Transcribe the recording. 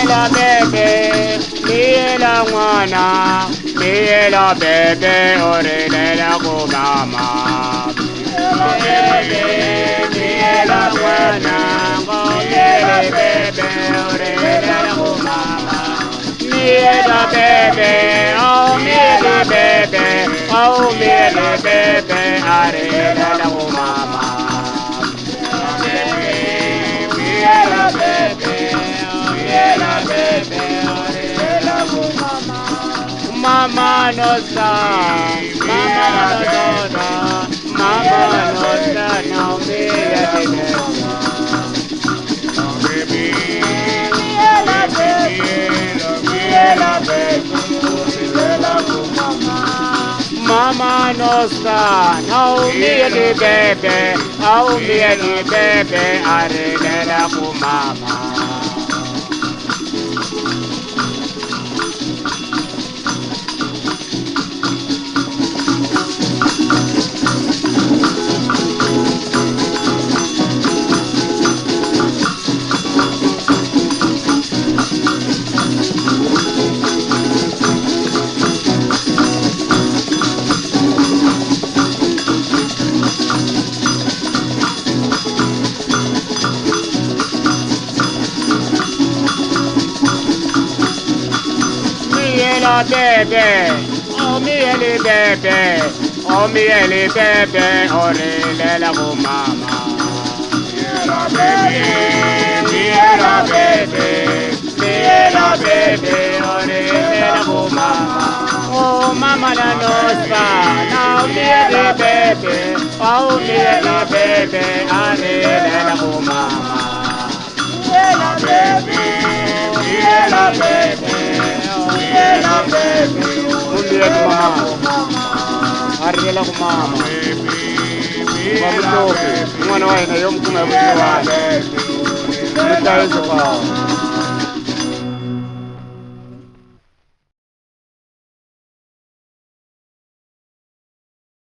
Miela bebe, miela mwana, miela bebe, orelela kumama. Bebe, miela mwana, miela bebe, orelela kumama. Miela bebe, oh miela bebe, oh miela bebe, orelela kumama. Miela bebe, miela bebe, orelela kumama. Mama no sa, mama no sa, mama no sa, no miela bebe, miela bebe, miela bebe, orelela kumama. Mama no sa, no miela bebe, oh miela bebe, orelela kumama. Miela bebe, oh miela bebe, oh miela bebe, orelela kumama. Miela bebe, miela bebe, miela bebe, orelela kumama. Oh mama la nosa, now miela bebe, oh miela bebe, orelela kumama. Miela bebe, miela bebe. Mundial kumama, arila kumama, wabitoke, mwana wae na yom kuma wabitoke, mutayo sa pa.